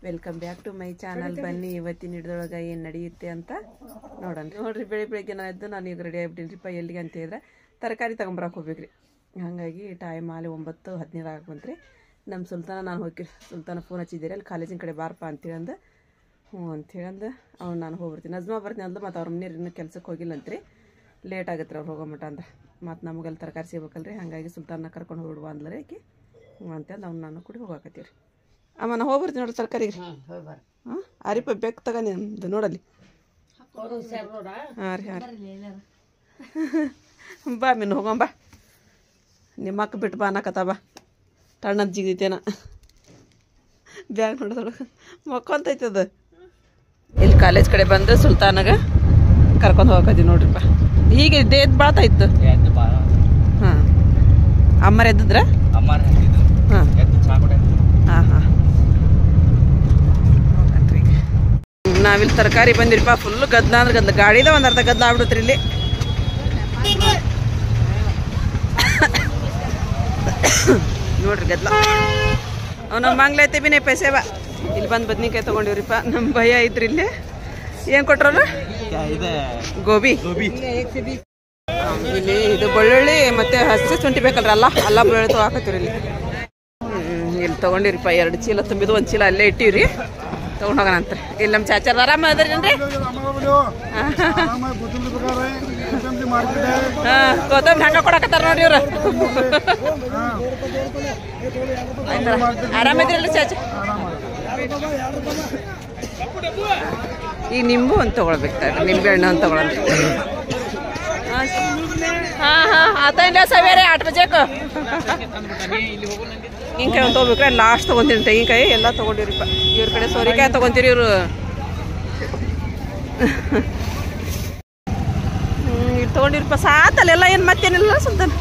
Welcome back to my channel. ಬನ್ನಿ ಇವತ್ತಿನ ಹಿಡ್ದೊಳಗೆ ಏನು ನಡೆಯುತ್ತೆ ಅಂತ ನೋಡೋಣ. ನೋಡ್ರಿ ಬೆಳಿಗ್ಗೆ ನಾನು ಈಗ ರೆಡಿ ಆಗಿಬಿಟ್ಟಿನ್ರಿಪ್ಪ. ಎಲ್ಲಿಗೆ ಅಂತ ಹೇಳಿದ್ರೆ ತರಕಾರಿ ತೊಗೊಂಬರಕ್ಕೆ ಹೋಗ್ಬೇಕ್ರಿ. ಹಾಗಾಗಿ ಟೈಮ್ ಅಲ್ಲಿ 9:15 ಆಗಂತ್ರಿ. ನಮ್ಮ ಸುಲ್ತಾನ ನಾನು ಹೋಗಿರಿ. ಸುಲ್ತಾನ ಫೋನ್ ಹಚ್ಚಿದ್ದೀರಿ ಅಲ್ಲಿ ಕಾಲೇಜಿನ ಕಡೆ ಬಾರಪ್ಪ ಅಂತೇಳಂದು ಹ್ಞೂ ಅಂತೇಳಂದು ಅವ್ನು ನಾನು ಹೋಗ್ಬಿಡ್ತೀನಿ. ನಜ್ಮಾ ಬರ್ತೀನಿ ಅಂದ್ರೆ ಮತ್ತು ಅವ್ರ ಮನೆಯವ್ರು ಇನ್ನೂ ಕೆಲ್ಸಕ್ಕೆ ಹೋಗಿಲ್ಲಂತ್ರಿ. ಲೇಟ್ ಆಗುತ್ತೆ ಅವ್ರು ಹೋಗೋ ಮಟ ಅಂದ್ರೆ. ಮತ್ತು ನಮಗಲ್ಲಿ ತರಕಾರಿ ಸಿಗ್ಬೇಕಲ್ರಿ. ಹಾಗಾಗಿ ಸುಲ್ತಾನ ಕರ್ಕೊಂಡು ಹೋಗ್ಬಿಡುವ ಅಂದ್ಲರಿ ಆಕಿ ಹ್ಞೂ ಅಂತಂದು ಅವ್ನು ನಾನು ಕೂಡ ಹೋಗಾಕತ್ತೀವಿ ರೀ. ಅಮ್ಮ ನಾ ಹೋಗ್ಬರ್ತೀನಿ ನೋಡ್ರಿ ತರಕಾರಿಗೆ. ಹಾಂ ಅರಿಪ ಬೇಕು ತಗೊಂಡು ನಿಮ್ದು ನೋಡಲ್ಲಿ. ಹಾಂ ರೀ ಹಾಂ ರೀ ಬಾ ಮಿನ್ನು ಹೋಗಂಬ. ನಿಮ್ಮ ಅಕ್ಕ ಬಿಟ್ಟು ಬಾ ಅನ್ನಕತ್ತ ಬಾ. ತಣ್ಣದ ಜಿಗಿತೇನ ಬ್ಯಾಗ್ ನೋಡೋದೊಳಗೆ ಮಕ್ಕೊಂತೈತದ. ಇಲ್ಲಿ ಕಾಲೇಜ್ ಕಡೆ ಬಂದು ಸುಲ್ತಾನಾಗ ಕರ್ಕೊಂಡು ಹೋಗಕತ್ತೀವಿ ನೋಡ್ರಿಪ್ಪ. ಹೀಗೆ ಎದ್ದು ಬಾಳ್ತಾ ಇತ್ತು. ಹಾಂ ಅಮ್ಮರ ಎದ್ದಿದ್ರ? ಹಾಂ ಹಾಂ ಹಾಂ ನಾವಿಲ್ಲಿ ತರಕಾರಿ ಬಂದಿರಿಪ್ಪ. ಫುಲ್ ಗದ್ಲ ಅಂದ್ರೆ ಗದ್ಲ. ಗಾಡಿದ ಒಂದು ಅರ್ಧ ಗದ್ಲ ಆಗ್ಬಿಡುತ್ರಿ ಇಲ್ಲಿ. ನೋಡ್ರಿ ಗದ್ಲ. ನಮ್ಮ ಮಂಗ್ಲ ಐತೆ ಬಿನೇ ಪೈಸೆ ಬಾ. ಇಲ್ಲಿ ಬಂದು ಬದ್ನಿಕಾಯಿ ತೊಗೊಂಡಿವ್ರಿಪ್ಪ. ನಮ್ಮ ಭಯ ಐತ್ರಿ ಇಲ್ಲಿ. ಏನು ಕೊಟ್ರಲ್ಲ? ಗೋಬಿ. ಇಲ್ಲಿ ಇದು ಬೆಳ್ಳುಳ್ಳಿ ಮತ್ತೆ ಹಸಿ ಶುಂಠಿ ಬೇಕಲ್ರಿ. ಅಲ್ಲ ಬೆಳ್ಳುಳ್ಳಿ ತೊಗೊಳಕತ್ತೀವ್ರಿ ಇಲ್ಲಿ. ಇಲ್ಲಿ ತೊಗೊಂಡಿವ್ರಿಪ್ಪ. 2 ಚೀಲ ತುಂಬಿದ್ದು 1 ಚೀಲ ಅಲ್ಲೇ ಇಟ್ಟಿವ್ರಿ. ತೊಗೊಂಡು ಹೋಗೋಣ ಅಂತ. ಇಲ್ಲಿ ನಮ್ಮ ಚಾಚಾರ ಆರಾಮ ಅದ್ರೇನ್ರಿ? ಹಾಂ ಕೊತ್ತಂಬರಿ ಹಂಗ ಕೊಡಕತ್ತಾರ ನೋಡ್ರಿ ಇವ್ರು. ಆರಾಮದ್ರಲ್ಲ ಚಾಚಾ? ಈಗ ನಿಂಬು ಒಂದು ತೊಗೊಳ್ಬೇಕು. ನಿಂಬೆ ಹಣ್ಣು ಅಂತ ತೊಗೊಳಂತ. ಹಾಂ ಹಾಂ ಆತ ಸವೇರೆ 8 ಬಜೆಕು ತೆಂಗಿನಕಾಯಿ ಒಂದು ತೊಗೋಬೇಕ್ರೆ. ಲಾಸ್ಟ್ ತೊಗೊಂತೀನಿ ತೆಂಗಿನಕಾಯಿ ಎಲ್ಲ ತೊಗೊಂಡಿವ್ರಿಪ್ಪ. ಇವ್ರ ಕಡೆ ಸೋರಿಕಾಯಿ ತೊಗೊಂತೀರಿ ಇವರು. ಇದು ತೊಗೊಂಡಿರಪ್ಪ. ಸಾತಲ್ಲೆಲ್ಲ ಏನು ಮತ್ತೇನಿಲ್ಲ ಸುಲ್ತಾನ?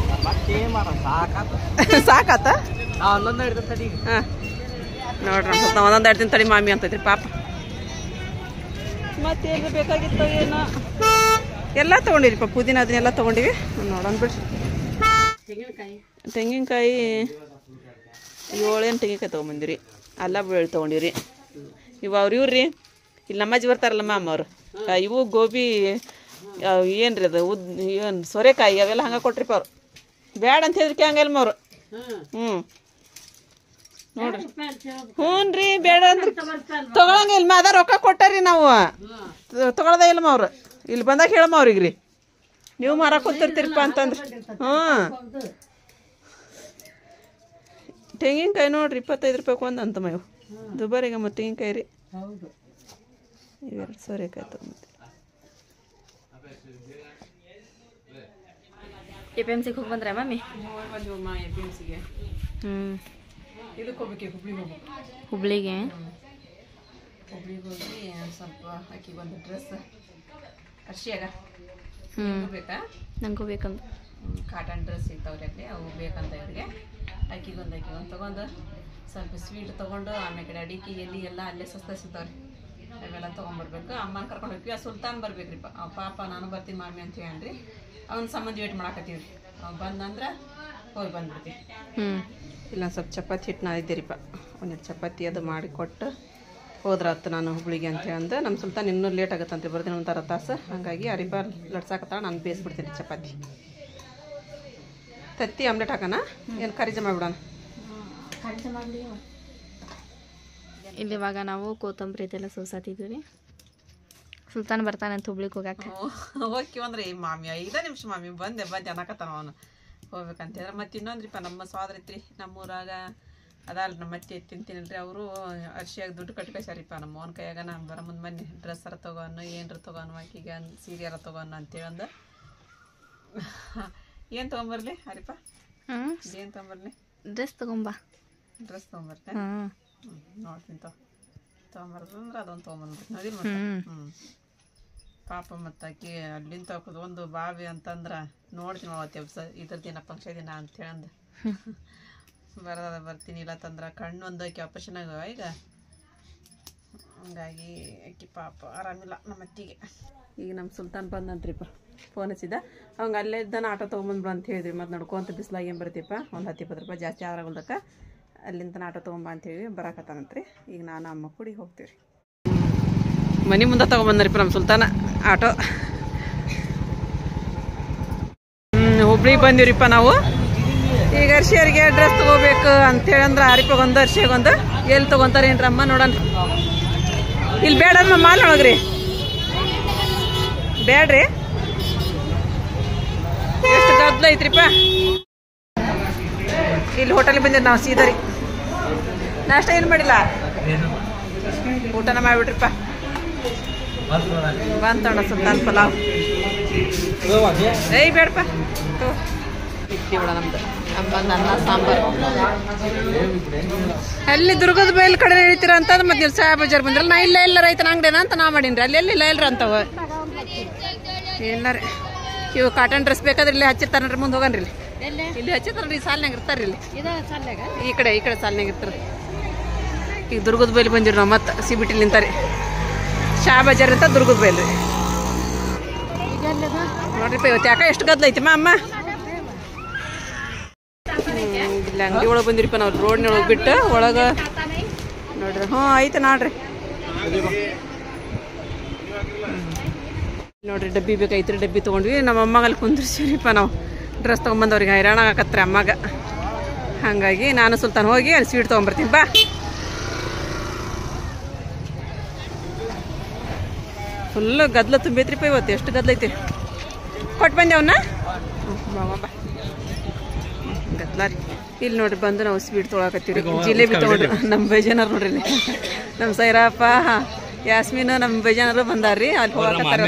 ಸಾಕಾತ? ಹಾಂ ನೋಡ್ರಿ ಸ್ವಲ್ಪ ಒಂದೊಂದು 2 ದಿನ ತಡಿ ಮಾಮಿ ಅಂತೈತ್ರಿ ಪಾಪ. ಮತ್ತೇನು ಬೇಕಾಗಿತ್ತು ಏನೋ ಎಲ್ಲ ತೊಗೊಂಡಿರಿಪ್ಪ. ಪುದೀನ ಅದನ್ನೆಲ್ಲ ತೊಗೊಂಡಿವಿ. ನೋಡೋಣ ಬಿಡ್ರಿ. ತೆಂಗಿನಕಾಯಿ 7 ತೆಂಗಿನಕಾಯಿ ತೊಗೊಂಬಂದಿರಿ. ಅಲ್ಲ ಬೆಳ್ಳುಳ್ಳಿ ತೊಗೊಂಡಿವ್ರಿ. ಇವು ಇವ್ರಿ ಇಲ್ಲಿ ನಮ್ಮಜ್ಜಿ ಬರ್ತಾರಲ್ಲ ಮಾಮ ಅವರು. ಇವು ಗೋಬಿ ಏನ್ರಿ ಅದು ಏನು ಸೋರೆಕಾಯಿ ಅವೆಲ್ಲ ಹಂಗೆ ಕೊಟ್ರಿಪ್ಪ ಅವ್ರು. ಬ್ಯಾಡ ಅಂತ ಹೇಳಿದ್ಕೆ ಹಂಗೆಲ್ಲ ಅವ್ರು. ಹ್ಞೂ ನೋಡ್ರಿ. ಹ್ಞೂ ರೀ ಬೇಡ ಅಂದ್ರೆ ತೊಗೊಳಂಗ ಇಲ್ಲ. ಅದ ರೊಕ್ಕ ಕೊಟ್ಟಾರಿ ನಾವು ತೊಗೊಳದ ಇಲ್ಲಮ್ಮ ಅವ್ರು. ಇಲ್ಲಿ ಬಂದಾಗ ಹೇಳಮ್ಮ ಅವ್ರಿಗೆ ರೀ ನೀವು ಮಾರಕ್ಕೆ ಕೂತಿರ್ತೀರಪ್ಪ ಅಂತಂದ್ರೆ. ಹ್ಞೂ ತೆಂಗಿನಕಾಯಿ ನೋಡ್ರಿ 25 ರೂಪಾಯಿಗೆ ಒಂದು ಅಂತಮ್ಮ. ಇವು ದುಬಾರಿಗೆ ಮತ್ತು ತೆಂಗಿನಕಾಯಿ ರೀ. ಇವೆರಡು ಸೋರೆಕಾಯಿ ತೊಗೊಂಬತ್ತೀವಿ. APMCಗೆ ಹೋಗಿ ಬಂದ್ರೆ ಮಮ್ಮಿ? ಬಂದಿವಮ್ಮ APMCಗೆ. ಇದಕ್ಕೆ ಹೋಗ್ಬೇಕು, ಹುಬ್ಳಿಗೆ ಹುಬ್ಳಿಗೆ ಹೋಗಿ ಸ್ವಲ್ಪ ಆಕಿ ಒಂದು ಡ್ರೆಸ್ ಅರ್ಶಿಯಾಗ ಬೇಕಾ? ನಂಗೂ ಬೇಕಂತ ಕಾಟನ್ ಡ್ರೆಸ್ ಇರ್ತಾವ್ರಿ ಅಲ್ಲಿ. ಅವು ಬೇಕಂತ ಇವ್ರಿಗೆ. ಆಕಿಗೊಂದು ತೊಗೊಂಡು ಸ್ವಲ್ಪ ಸ್ವೀಟ್ ತೊಗೊಂಡು ಆಮೇಲೆ ಕಡೆ ಅಡಿಕೆ ಎಲ್ಲಿ ಎಲ್ಲ ಅಲ್ಲೇ ಸಸ್ತ ಸಿಗ್ತಾವ್ರಿ. ಅವೆಲ್ಲ ತೊಗೊಂಬರ್ಬೇಕು. ಅಮ್ಮನ ಕರ್ಕೊಂಡು ಹೋಗ್ತೀವಿ. ಆ ಸುಲ್ತಾನ್ ಬರ್ಬೇಕ್ರಿಪ್ಪ. ಪಾಪ ನಾನು ಬರ್ತೀನಿ ಮಾಮಿ ಅಂತ ಹೇಳ್ರಿ. ಅವ್ನ ಸಂಬಂಧ ವೇಟ್ ಮಾಡಾಕತ್ತೀವಿ ರೀ. ಬಂದಂದ್ರೆ ಹೋಗಿ ಬಂದ್ಬಿಡ್ತೀವಿ. ಇಲ್ಲ ಸ್ವಲ್ಪ ಚಪಾತಿ ಹಿಟ್ಟು ನಾದಿದ್ದೀರಿಪ್ಪ. ಒಂದೆರಡು ಚಪಾತಿ ಅದು ಮಾಡಿಕೊಟ್ಟು ಹೋದ್ರಾತು ನಾನು ಹುಬ್ಳಿಗೆ ಅಂತ ಹೇಳಂದು. ನಮ್ಮ ಸುಲ್ತಾನ್ ಇನ್ನೂ ಲೇಟ್ ಆಗುತ್ತಂತೆ ಬರ್ತೀನಿ ಒಂದು ಅರ್ಧ ತಾಸು. ಹಾಗಾಗಿ ಅರಿಪ ಲಡ್ಸಾಕತ್ತಾಳ. ನಾನು ಬೇಯಿಸ್ಬಿಡ್ತೀನಿ ಚಪಾತಿ. ತತ್ತಿ ಆಮ್ಲೆಟ್ ಹಾಕೋಣ ಏನು ಕರಿ ಜಮಾ ಬಿಡೋಣ? ಇಲ್ಲಿ ಇವಾಗ ನಾವು ಕೊತ್ತಂಬರಿ ಇದೆಲ್ಲ ಸೋಸಾತಿದ್ವಿ ರೀ. ಸುಲ್ತಾನ್ ಬರ್ತಾನಂತ ಹುಬ್ಳಿಗೆ ಹೋಗಕ್ಕೆ. ಹೋಗ್ತೀವಂದ್ರೆ ಮಾಮಿ 5 ನಿಮಿಷ ಮಾಮಿ ಬಂದೆ ಅನ್ನಕತ್ತಾನ ಅವನು ಹೋಗ್ಬೇಕಂತ ಹೇಳಿದ್ರೆ. ಮತ್ತು ಇನ್ನೊಂದ್ರಿಪ್ಪ ನಮ್ಮ ಸ್ವಾದ್ರ ಐತ್ರಿ ನಮ್ಮೂರಾಗ ಅದಲ್ಲ. ನಮ್ಮ ಮತ್ತೆ ತಿಂತೀನಲ್ರಿ ಅವರು ಅರ್ಶಿಯಾಗ ದುಡ್ಡು ಕಟ್ಟಿ ಕಳ್ಸ್ಯಾರಿಪ್ಪ. ನಮ್ಮ ಅವನ ಕೈಯಾಗ ನಾನು ಬರೋ ಮುಂದೆ ಬನ್ನಿ ಡ್ರೆಸ್ಸರ ತೊಗೊನ್ನು ಏನರ ತೊಗೊನು ಆಕಿಗೆ ಸೀರೆಯರ ತೊಗೊನು ಅಂತೇಳಂದು. ಏನು ತೊಗೊಂಬರ್ಲಿ ಹರಿಪ? ಏನು ತೊಗೊಂಬರ್ಲಿ? ಡ್ರೆಸ್ ತೊಗೊಂಬಾ. ಡ್ರೆಸ್ ತೊಗೊಂಬರ್ತೆ? ನೋಡ್ತೀನಿ ತೊಗೊಂಬರ್ದಂದ್ರೆ ಅದೊಂದು ತೊಗೊಂಬಂದ್ಬಿಟ್ಟು ನೋಡಿ. ಪಾಪ ಮತ್ತು ಆಕಿ ಅಲ್ಲಿಂದ ತಗೋದು ಒಂದು ಬಾವಿ ಅಂತಂದ್ರೆ ನೋಡ್ತೀನಿ ಅವತ್ತು ಇದ್ರ ದಿನ ಫಂಕ್ಷನ್ ದಿನ ಅಂತೇಳಂದು ಬರ್ತೀನಿ. ಇಲ್ಲ ತಂದ್ರೆ ಕಣ್ಣು ಒಂದು ಆಕಿ ಆಪರೇಷನ್ ಆಗ್ಯಾವ ಈಗ. ಹಂಗಾಗಿ ಆಕಿ ಪಾಪ ಆರಾಮಿಲ್ಲ ನಮ್ಮ ಅತ್ತಿಗೆ. ಈಗ ನಮ್ಮ ಸುಲ್ತಾನ್ ಬಂದಂತ್ರಿಪ್ಪ. ಫೋನ್ ಹಚ್ಚಿದ್ದ ಅವಂಗೆ ಅಲ್ಲೇ ಇದ್ದಾನೆ ಆಟೋ ತೊಗೊಂಬಂದ್ಬಿಡು ಅಂತ ಹೇಳಿದ್ರಿ. ಮತ್ತು ನಡ್ಕೊಂತ ಬಿಸ್ಲಾಗ ಏನು ಬರ್ತೀಪ್ಪ ಒಂದು 10-20 ರೂಪಾಯಿ ಜಾಸ್ತಿ ಆರಾಗಲ್ದಕ್ಕೆ ಅಲ್ಲಿಂದ ಆಟೋ ತೊಗೊಂಬ ಅಂತೇಳಿ ಬರಾಕತ್ತಾನಂತ್ರಿ. ಈಗ ನಾನು ಅಮ್ಮ ಕೂಡಿ ಹೋಗ್ತೀವಿ. ಮನೆ ಮುಂದೆ ತೊಗೊಂಬಂದ್ರಿಪ್ಪ ನಮ್ಮ ಸುಲ್ತಾನ ಆಟೋ. ಹುಬ್ಳಿಗೆ ಬಂದಿವ್ರಿಪ್ಪ ನಾವು. ಈಗ ಅರ್ಶಿಯರಿಗೆ ಡ್ರೆಸ್ ತೊಗೋಬೇಕು ಅಂತೇಳಿ ಅಂದ್ರೆ ಆರಿಪಾಗೊಂದು ಅರ್ಶಿಯಾಗೊಂದು ಎಲ್ಲಿ ತೊಗೊಂತಾರೇನ್ರಿ ಅಮ್ಮ ನೋಡೋಣ. ಇಲ್ಲಿ ಬೇಡಮ್ಮ ಮಾಲ್ ಒಳಗ್ರಿ ಬೇಡ್ರಿ. ಎಷ್ಟು ಗದ್ದಲ ಐತ್ರಿಪ್ಪ. ಇಲ್ಲಿ ಹೋಟೆಲ್ಗೆ ಬಂದಿರಿ ನಾವು ಸೀದಾ ರೀ. ನಾಷ್ಟ ಏನು ಮಾಡಿಲ್ಲ, ಊಟನ ಮಾಡಿಬಿಟ್ರಿಪ್ಪ. ಬಂತೋಣ ಸುಲ್ತಾನ್ ಪಲಾವ್. ಏಯ್ ಬೇಡಪ್ಪ ಇಡ್ಲಿ ಬಿಡ ನಮ್ದು ಬಂದು ಅನ್ನ ಸಾಂಬಾರು. ಅಲ್ಲಿ ದುರ್ಗದ ಬೈಲ್ ಕಡೆ ಹೇಳ್ತೀರ ಅಂತ ಮತ್ತೆ ನೀವು ಸಾಯ ಬಜಾರ್ ಬಂದ್ರಲ್ಲ. ನಾ ಇಲ್ಲ ರೈತನ ಅಂಗಡಿನ ಅಂತ ನಾ ಮಾಡೀನಿ. ಅಲ್ಲಿ ಎಲ್ಲಿಲ್ಲ ಇಲ್ರಿ ಅಂತವ ಎಲ್ಲಾರ. ಇವು ಕಾಟನ್ ಡ್ರೆಸ್ ಬೇಕಾದ್ರೆ ಇಲ್ಲಿ ಹಚ್ಚಿರ್ತಾರ ಮುಂದೆ ಹೋಗನ್ರಿ. ಇಲ್ಲಿ ಹಚ್ಚಿರ್ತಾರ ಈ ಸಾಲಿನಾಗ ಇರ್ತಾರ್ರಿ. ಇಲ್ಲಿ ಈ ಕಡೆ ಸಾಲಿನಾಗ ಇರ್ತಾರ. ಈಗ ದುರ್ಗದ ಬೈಲ್ ಬಂದಿರಿ ನಾವು. ಮತ್ತೆ ಸಿಬಿಟಿಲಿ ನಿಂತಾರಿ. ಶಾ ಬಜಾರ್ ಅಂತ ದುರ್ಗದ ಬೈಲ್ ರೀ. ನೋಡ್ರಿಪ್ಪ ಇವತ್ತು ಯಾಕೆ ಎಷ್ಟು ಗದ್ದಲ ಐತಿಮ್ಮ ಅಮ್ಮ. ಇಲ್ಲಿ ಅಂಗಡಿ ಒಳಗೆ ಬಂದಿರಿಪ್ಪ ನಾವು. ರೋಡ್ನೊಳಗೆ ಬಿಟ್ಟು ಒಳಗೆ ನೋಡ್ರಿ. ಹ್ಞೂ ಐತೆ ನೋಡ್ರಿ. ನೋಡ್ರಿ ಡಬ್ಬಿ ಬೇಕೈತ್ರಿ. ಡಬ್ಬಿ ತೊಗೊಂಡ್ವಿ. ನಮ್ಮ ಅಮ್ಮಗೆ ಅಲ್ಲಿ ಕುಂದ್ರಿಸಿರಿಪ್ಪ ನಾವು. ಡ್ರೆಸ್ ತೊಗೊಂಬಂದವ್ರಿಗೆ ಹೈರಾಣ ಆಗತ್ರಿ ಅಮ್ಮಗೆ. ಹಾಗಾಗಿ ನಾನು ಸುಲ್ತಾನ್ ಹೋಗಿ ಅಲ್ಲಿ ಸ್ವೀಟ್ ತೊಗೊಂಬರ್ತೀನಿ ಬಾ. ಫುಲ್ಲು ಗದ್ದಲ ತುಂಬೈತ್ರಿಪ್ಪ ಇವತ್ತು. ಎಷ್ಟು ಗದ್ದಲ ಐತಿ. ಕೊಟ್ಟು ಬಂದೆ ಅವನ್ನ ಬಾ ಗದ್ದಲ ರೀ. ಇಲ್ಲಿ ನೋಡ್ರಿ ಬಂದು ನಾವು ಸ್ವೀಟ್ ತೊಗೊಳಕತ್ತೀವಿ. ಜಿಲೇಬಿ ತೊಗೊಂಡ್ರಿ ನಮ್ಮ ಬೇಜಾನರು ನೋಡ್ರಿ. ಇಲ್ಲಿ ನಮ್ಮ ಸೈರಪ್ಪ ಯಾಸ್ಮೀನ್ ನಮ್ಮ ಬೇಜಾನರು ಬಂದಾರ್ರಿ. ಅಲ್ಲಿ ಹೋಗಕತ್ತಾರ.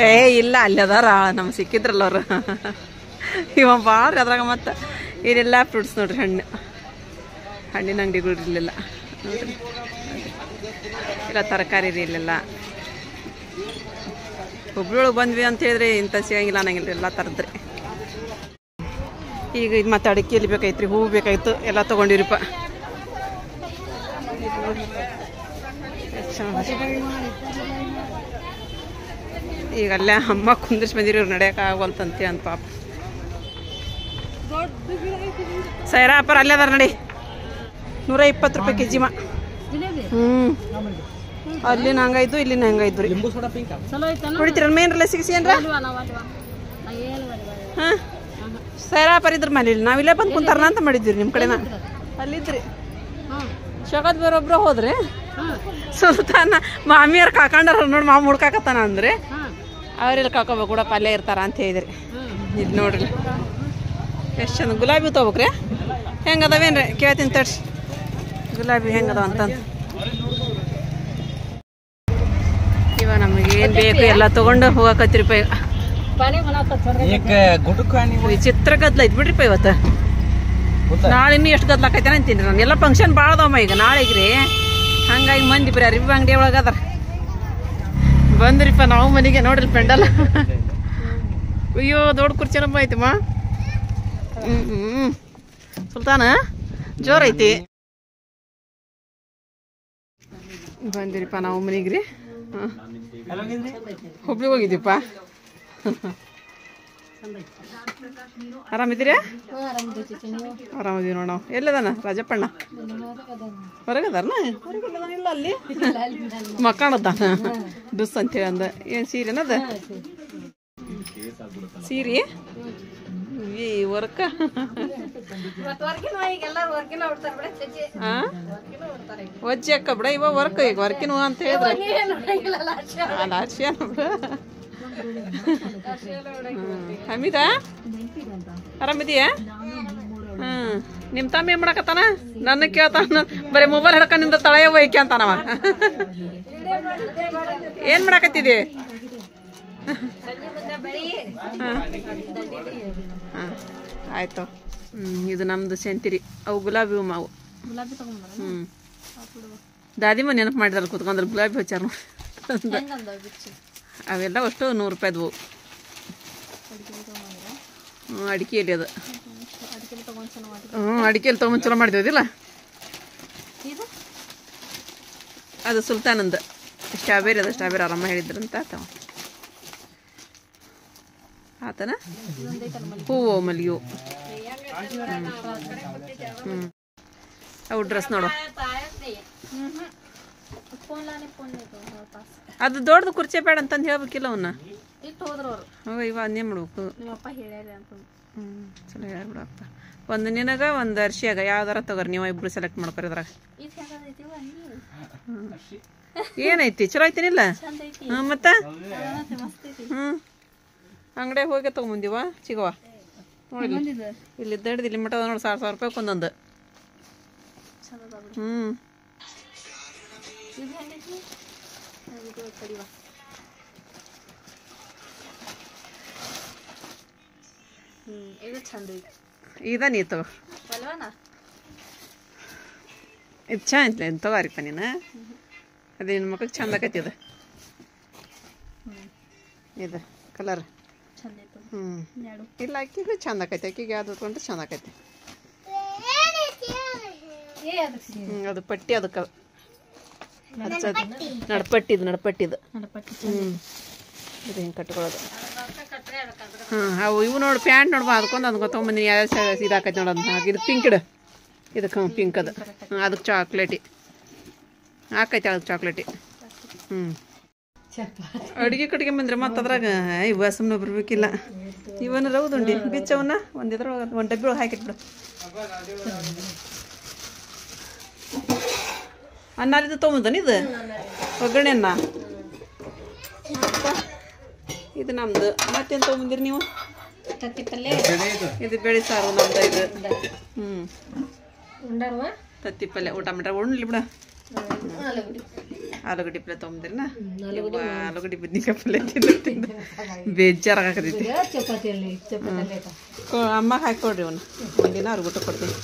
ಏ ಇಲ್ಲ ಅಲ್ಲಿ ಅದಾರ ನಮ್ಗೆ ಸಿಕ್ಕಿದ್ರಲ್ಲ ಅವ್ರು. ಇವ ಭಾಳ ರೀ ಅದ್ರಾಗ. ಮತ್ತು ಇಲ್ಲೆಲ್ಲ ಫ್ರೂಟ್ಸ್ ನೋಡ್ರಿ. ಹಣ್ಣಿನ ಅಂಗಡಿಗಳು ಇರಲಿಲ್ಲ ನೋಡ್ರಿ. ಇಲ್ಲ ತರಕಾರಿ ರೀ ಇಲ್ಲೆಲ್ಲ. ಹುಬ್ಳಿಯೊಳಗೆ ಬಂದ್ವಿ ಅಂತ ಹೇಳಿದ್ರಿ ಇಂಥ ಸಿಗಂಗಿಲ್ಲ ಅನ್ನಂಗಿಲ್ಲ. ಎಲ್ಲ ಥರದ್ರಿ. ಈಗ ಇದು ಮತ್ತೆ ಅಡಿಕೆಯಲ್ಲಿ ಬೇಕಾಯ್ತು, ಹೂವು ಬೇಕಾಯ್ತು, ಎಲ್ಲ ತೊಗೊಂಡಿರಿಪ್ಪ. ಈಗ ಅಲ್ಲೇ ಅಮ್ಮ ಕುಂದಿರ್ಸಿ ಬಂದಿರಿ. ಇವ್ರು ನಡೆಯೋಕೆ ಆಗವಲ್ತಂತೆ ಅಂತ ಪಾಪ. ಸೈರಾಪರ ಅಲ್ಲೇ ಅದಾರ ನಡಿ. 120 ರೂಪಾಯಿ ಕೆಜಿ ಮಾ. ಅಲ್ಲಿನ ಹಂಗಾಯ್ತು, ಇಲ್ಲಿನ ಹಂಗಾಯ್ತು ರೀ. ಕುಡಿತೀರ ಮೇನ್ರಲ್ಲ ಸಿಗಿಸಿ ಏನ್ರ. ಹಾಂ ಸೈರಾಪರ್ ಇದ್ರ ಮೇಲೆ ಇಲ್ಲಿ ನಾವಿಲ್ಲೇ ಬಂದು ಕುಂತಾರನ ಅಂತ ಮಾಡಿದ್ದೀರಿ. ನಿಮ್ಮ ಕಡೆನ ಅಲ್ಲಿದ್ರಿ. ಶಗತ್ ಬೇರೊಬ್ರು ಹೋದ್ರಿ. ಸುಲ್ತಾನ ಮಾಮಿಯವ್ರು ಕಾಕೊಂಡಾರ ನೋಡಿ. ಮಾಮ ಹುಡ್ಕಾಕತ್ತಾನ ಅಂದ್ರೆ ಅವ್ರೆಲ್ಲಿ ಕಾಕೋಬೇಕು ಕೂಡ ಪಲ್ಯ ಇರ್ತಾರ ಅಂತ ಹೇಳಿದ್ರಿ. ಇದು ನೋಡ್ರಿ ಎಷ್ಟು ಚಂದ. ಗುಲಾಬಿ ತೊಗೋಬೇಕ್ರಿ. ಹೆಂಗದವೇನ್ರಿ ಕೇಳ್ತೀನಿ ತಡ್ಸಿ. ಗುಲಾಬಿ ಹೆಂಗದ ಅಂತಂದು ಇವ ನಮಗೆ ಏನು ಬೇಕು ಎಲ್ಲ ತೊಗೊಂಡು ಹೋಗಕತ್ರಿಪ್ಪ. ವಿಚಿತ್ರ ಗದ್ಲ ಐತ್ ಬಿಡ್ರಿಪ್ಪ ಇವತ್ತು. ನಾಳೆ ಇನ್ನೂ ಎಷ್ಟು ಗದ್ಲ ಆಕೈತೆ ಅಂತೀನಿ ನಾನು. ಎಲ್ಲ ಫಂಕ್ಷನ್ ಭಾಳ ಅದಾವಮ್ಮ ಈಗ ನಾಳೆಗೆ ರೀ. ಹಂಗಾಗಿ ಮಂದಿ ಬರೀ ಅರಿವಿ ಅಂಗಡಿ ಒಳಗೆ ಅದಾರ. ಬಂದ್ರಿಪ್ಪ ನಾವು ಮನೆಗೆ. ನೋಡ್ರಿ ಪೆಂಡಲ್. ಅಯ್ಯೋ ದೊಡ್ಡ ಕುರ್ಚಿ ನಮ್ಮ ಐತಮ್ಮ. ಸುಲ್ತಾನ ಜೋರೈತಿ. ಬಂದಿರಿಪ್ಪ ನಾವು ಮನೆಗೆ ರೀ. ಹುಬ್ಳಿಗೆ ಹೋಗಿದ್ದೀಪ್ಪ. ಆರಾಮಿದ್ದೀರಾ? ಆರಾಮಿದ್ದೀವಿ ನೋಡ. ನಾವು ಎಲ್ಲದಾನ ರಾಜಪ್ಪಣ್ಣ? ಹೊರಗದಾರನ? ಇಲ್ಲ ಅಲ್ಲಿ ಮಕ್ಕಳದಾನ ಡುಸ್ ಅಂತೇಳಿ ಅಂದ. ಏನು ಸೀರೆನದ? ಸೀರೆ ಈ ವರ್ಕ ವಜ್ಜಿ ಅಕ್ಕ ಬಿಡ. ಇವ ವರ್ಕ್ ಈಗ ವರ್ಕಿನ ಅಂತ ಹೇಳಿದ್ರೆ ಹಮೀದಾ ಆರಾಮಿದೀಯ? ನಿಮ್ಮ ತಮ್ಮ ಏನ್ ಮಾಡಕತ್ತಾನ? ನನ್ನ ಕೇಳ್ತಾನ. ಬರೀ ಮೊಬೈಲ್ ಹಿಡ್ಕೊಂಡಿಂದ ತಳೆಯ ಒಯ್ಕೆ ಅಂತಾನವ. ಏನ್ ಮಾಡಕತ್ತಿದಿ? ಆಯ್ತು. ಇದು ನಮ್ದು ಸೆಂತಿರಿ. ಅವು ಗುಲಾಬಿ ಹೂ ಮಾವು. ದಾದಿಮ್ಮ ನೆನಪು ಮಾಡಿದಾರ ಕುತ್ಕೊಂಡ್ರೆ ಗುಲಾಬಿ ಹಚ್ಚಾರ. ಅವೆಲ್ಲ ಅಷ್ಟು 100 ರೂಪಾಯಿದ್ವು. ಅಡಿಕೆಯಲ್ಲಿ ಅದು. ಅಡಿಕೆಯಲ್ಲಿ ತೊಗೊಂಡು ಚಲೋ ಮಾಡಿದ್ವಿಲ್ಲ. ಅದು ಸುಲ್ತಾನಂದು ಸ್ಟ್ರಾಬೆರಿ. ಅದು ಸ್ಟ್ರಾಬೆರಿ ಆರಾಮ ಹೇಳಿದ್ರಂತ ಆತನ. ಹೂವು ಮಲ್ಲಿಗೆ ಹೂವು ಅವು ಡ್ರೆಸ್ ನೋಡು ಅದು ದೊಡ್ಡದು ಕುರ್ಚಿ ಬೇಡ ಅಂತಂದು ಹೇಳ್ಬೇಕಿಲ್ಲ ಅವನ್ನ ಹೋಗ ಇವ ಅನ್ನೇ ಮಾಡ್ಬೇಕು ಚಲೋ ಹೇಳ್ಬಿಡಪ್ಪ ಒಂದು ನಿನಗ ಒಂದು ಅರ್ಶಿಯಾಗ ಯಾವ್ದಾರ ತಗೋರಿ ನೀವು ಇಬ್ರು ಸೆಲೆಕ್ಟ್ ಮಾಡ್ಕೊರಿ ಅದ್ರಾಗ ಏನೈತಿ ಚಲೋ ಐತಿನಿಲ್ಲ ಹ್ಞೂ ಮತ್ತೆ ಅಂಗಡಿಯಾಗ ಹೋಗಿ ತೊಗೊಂಬಂದಿವ ಚಿಗವ ನೋಡಿ ಇಲ್ಲಿ ದಡ್ದು ಇಲ್ಲಿ ಮಟ್ಟ ನೋಡಿ 1000 ರೂಪಾಯಿ ಒಂದೊಂದು ಇದ ನೀ ತಗೋ ಇದು ಚಂದ ಐತಿ ತಗೋರಿಪ್ಪ ನೀನು ಅದೇ ನಿನ್ನ ಮಕ್ಕಳಿಗೆ ಚಂದ ಆಕೈತಿ ಇದು ಕಲರ್ ಇಲ್ಲ ಆಕಿಗೆ ಚಂದ ಆಕೈತಿ ಆಕಿಗೆ ಯಾವ್ದು ಉಟ್ಕೊಂಡ್ರೆ ಚಂದ ಆಕೈತಿ ಅದು ಪಟ್ಟಿ ಅದಕ್ಕೆ ನಡ್ಪಟ್ಟಿದು ಇದು ಹಿಂಗೆ ಕಟ್ಕೊಳ್ಳೋದು ಅವು ಇವು ನೋಡಿ ಪ್ಯಾಂಟ್ ನೋಡ್ಬಾ ಅದಕ್ಕೊಂದು ಅದಕ್ಕೆ ತೊಗೊಂಬಂದಿನಿ ಯಾವ ಇದಾಕೈತಿ ನೋಡೋದು ಇದು ಪಿಂಕ್ ಇಡು ಇದಕ್ಕೆ ಪಿಂಕ್ ಅದು ಅದಕ್ಕೆ ಚಾಕ್ಲೇಟಿ ಹಾಕೈತಿ ಅದಕ್ಕೆ ಚಾಕ್ಲೇಟಿ ಅಡುಗೆ ಕಟ್ಗೆ ಬಂದ್ರೆ ಮತ್ತೆ ಅದ್ರಾಗ ಇವ ಸುಮ್ಮನೆ ಬರ್ಬೇಕಿಲ್ಲ ಇವನ ರೌದುಂಡಿ ಬಿಚ್ಚವನ್ನ ಒಂದಿದ್ರೊಳಗೆ ಒಂದು ಡಬ್ಬಿ ಒಳಗೆ ಹಾಕಿಟ್ಬಿಡು ಅನ್ನಾಲಿದ್ದು ತೊಗೊಂಬಂದನ ಇದು ಒಗ್ಗರಣೆ ಅನ್ನ ಇದು ನಮ್ದು ಮತ್ತೇನು ತೊಗೊಂಬಂದಿರಿ ನೀವು ಇದು ಬೇಳೆ ಸಾರು ನಮ್ದು ಇದು ತತ್ತಿ ಪಲ್ಯ ಊಟ ಮಾಡ್ರೆ ಉಣ್ಲಿ ಬಿಡ ಆಲೂಗಡ್ಡೆ ಪಲ್ಯ ತೊಗೊಂಬಂದಿರಿನ ಆಲೂಗಡ್ಡೆ ಬದ್ನಿಕಾಯಿ ಪಲ್ಯ ತಿಂದು ಬೇಜಾರಾಗತೈತಿ ಅಮ್ಮ ಹಾಕೊಡ್ರಿ ಅವನು ಒಂದಿನ ಅವ್ರಿಗೆ ಊಟ ಕೊಡ್ತೀನಿ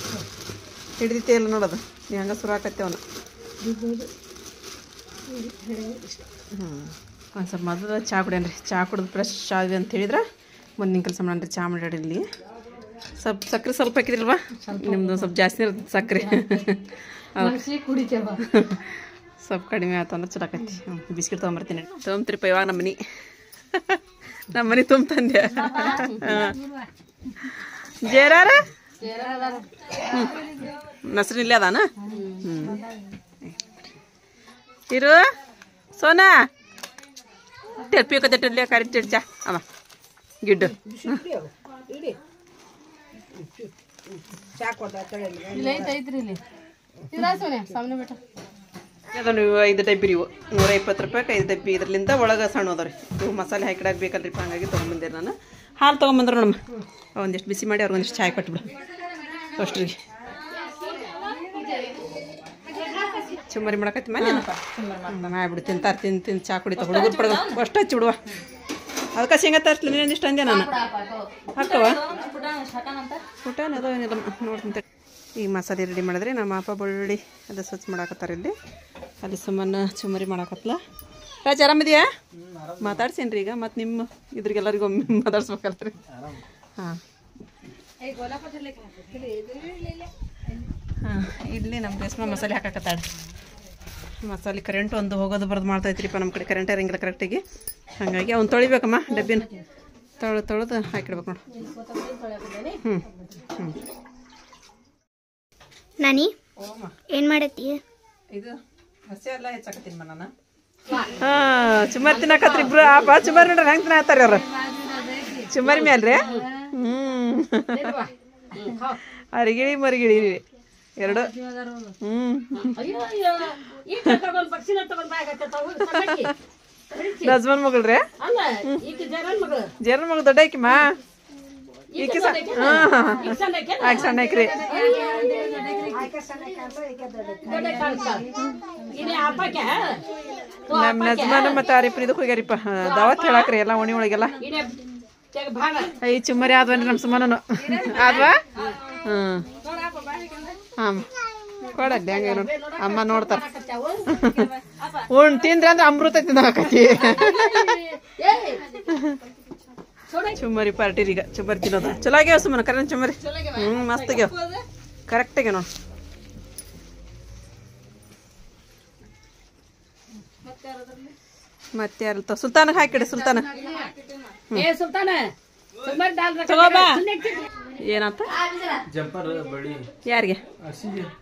ಹಿಡಿದೈತಿ ಎಲ್ಲ ನೋಡೋದು ನೀ ಹಂಗೆ ಸುರು ಹಾಕತ್ತೆ ಅವನು ಒಂದು ಸ್ವಲ್ಪ ಮೊದಲು ಚಹಾ ಕುಡಿಯನ್ರಿ ಚಹಾ ಕುಡಿದು ಫ್ರೆಶ್ ಆದ್ವಿ ಅಂತ ಹೇಳಿದ್ರೆ ಮುಂದಿನ ಕೆಲಸ ಮಾಡನ್ರಿ ಚಹಾ ಮಾಡ್ಯಾಡಿಲ್ಲಿ ಸ್ವಲ್ಪ ಸಕ್ಕರೆ ಸ್ವಲ್ಪ ಹಾಕಿದ್ರಲ್ವಾ ನಿಮ್ದು ಸ್ವಲ್ಪ ಜಾಸ್ತಿ ಇರುತ್ತೆ ಸಕ್ಕರೆ ಸ್ವಲ್ಪ ಕಡಿಮೆ ಆಯ್ತು ಅಂದ್ರೆ ಚಲೋ ಆಕೈತಿ ಬಿಸ್ಕಿಟ್ ತೊಗೊಂಬರ್ತೀನಿ ತೊಗೊಂಬ್ತಿರಿಪ್ಪ ಇವಾಗ ನಮ್ಮ ಮನೆ ತುಂಬಂದೆ ಜೇರಾರ ನಸರಿಲ್ಲೇ ಅದಾನ ಇರು ಸೋನಾ ಟೆಲ್ಪಿಯಕತ್ತೆ ಕರಿ ಚಾ ಅವ ಗಿಡ್ಡು ಅದನ್ನು 5 ಡಬ್ಬಿ ರೀ 120 ರೂಪಾಯಿ 5 ಡಬ್ಬಿ ಇದ್ರಲಿಂದ ಒಳಗೆ ಸಣ್ಣ ಅದಾವ ರೀ ಇವು ಮಸಾಲೆ ಹಾಕಿಡಾಕ ಬೇಕಲ್ರಿಪ್ಪ ಹಂಗಾಗಿ ತೊಗೊಂಬಂದಿರಿ ನಾನು ಹಾಲು ತೊಗೊಂಬಂದ್ರು ನಮ್ಮ ಒಂದಿಷ್ಟು ಬಿಸಿ ಮಾಡಿ ಅವ್ರಿಗೊಂದಿಷ್ಟು ಚಾಯ್ ಕೊಟ್ಬಿಡು ಅಷ್ಟ್ರಿಗೆ ಚುಮ್ಮರಿ ಮಾಡಕತ್ತಿ ಮನೆ ಮಾಡ್ಬಿಡು ತಿಂತಾರೆ ತಿಂದು ಚಾ ಕುಡಿತಾ ಹುಡುಗರು ಪಡ್ದು ಅಷ್ಟು ಹಚ್ಚಿ ಬಿಡುವ ಅದಕ್ಕೆ ಶೇಂಗಾ ತರಿಸ್ಲಿ ನೀನೊಂದಿಷ್ಟು ಅಂದೆ ನಾನು ಹಾಕವ ಊಟ ಅದು ಏನಿಲ್ಲ ನೋಡ್ತೀನಿ ಈಗ ಮಸಾಲೆ ರೆಡಿ ಮಾಡಿದ್ರೆ ನಮ್ಮ ಅಪ್ಪ ಬೆಳ್ಳುಳ್ಳಿ ಅದು ಸ್ವಚ್ಛ ಮಾಡಾಕತ್ತಾರೆ ಇಲ್ಲಿ ಅಲ್ಲಿ ಸುಮ್ಮನೆ ಚುಮ್ಮರಿ ಮಾಡಾಕತ್ಲ ರಾಜ ಆರಾಮಿದೆಯಾ ಮಾತಾಡ್ಸೇನ್ರಿ ಈಗ ಮತ್ತು ನಿಮ್ಮ ಇದ್ರಿಗೆಲ್ಲರಿಗೂ ಮಾತಾಡ್ಸ್ಬೇಕಲ್ರಿ ಹಾಂ ಇಲ್ಲಿ ನಮ್ಮ ರೇಷ್ಮೆ ಮಸಾಲೆ ಹಾಕಾಕತ್ತಾಳೆ ಮಸಾಲೆ ಕರೆಂಟ್ ಒಂದು ಹೋಗೋದು ಬರೋದು ಮಾಡ್ತಾಯಿತ್ರಿಪ್ಪ ನಮ್ಮ ಕಡೆ ಕರೆಂಟ್ ಇರಂಗಿಲ್ಲ ಕರೆಕ್ಟಾಗಿ ಹಾಗಾಗಿ ಅವ್ನು ತೊಳಿಬೇಕಮ್ಮ ಡಬ್ಬಿನ ತೊಳೆದು ಹಾಕಿಡ್ಬೇಕು ನೋಡು ನಾನಿ ಏನು ಮಾಡತ್ತಿ ಇದು ಹಸಿ ಎಲ್ಲ ಹೆಚ್ಚಾಕತ್ತೀನಿ ನಾನು ಹಾಂ ಚುಮ್ಮರಿ ತಿನ್ನಕತ್ರಿ ಇಬ್ರು ಆಪ ಚುಮ್ಮರಿ ನೋಡ್ರಿ ಹೆಂಗೆ ತಿನ್ನತ್ತಾರೆ ಅವ್ರು ಚುಮ್ಮರಿ ಮ್ಯಾಲ್ರಿ ಅರಿಗಿಳಿ ಮರಿಗಿಳಿ ಎರಡು ನಜ್ಮನ್ ಮಗಳ್ರಿ ಜೇರನ್ ಮಗಳು ದೊಡ್ಡ ಆಕಿಮ್ಮ ಈಕಿ ಆಕೆ ಸಣ್ಣ ಆಕ್ರಿ ನಮ್ಮ ನಜ್ಮನ್ ಮತ್ತೆ ಆರಿಪ್ಪ ಇದಕ್ಕೆ ಹೋಗ್ಯಾರಿಪ್ಪ ದಾವತ್ ಹೇಳಾಕ್ರಿ ಎಲ್ಲ ಓಣಿ ಒಳಗೆಲ್ಲ ಈ ಚುಮ್ಮರಿ ಆದ್ವನ್ರಿ ನಮ್ಮ ಸುಮ್ಮನನು ಆದ್ವಾ ಹಾಂ ಕೊಡಲ್ಲಿ ಹಂಗೆ ನೋಡಿ ಅಮ್ಮ ನೋಡ್ತಾರ ತಿಂದ್ರೆ ಅಂದ್ರೆ ಅಮೃತ ತಿನ್ನಕತಿ ಚುಮ್ಮರಿ ಪಾರ್ಟಿ ಈಗ ಚುಮ್ಮರಿ ತಿನ್ನೋದು ಚಲೋ ಆಗ್ಯಾವ ಸುಮ್ಮನೆ ಕರೆನ್ ಚುಮ್ಮರಿ ಮಸ್ತ್ ಆಗ್ಯಾವ ಕರೆಕ್ಟ್ ಆಗ್ಯಾವ ನೋಡಿ ಮತ್ತೆ ಯಾರಲ್ತ ಸುಲ್ತಾನಗೆ ಹಾಕಿಡಿ ಸುಲ್ತಾನ ತಗೋಬಾ ಏನಂತ ಜಂಪರ್ ಬಳಿ ಯಾರಿಗೆ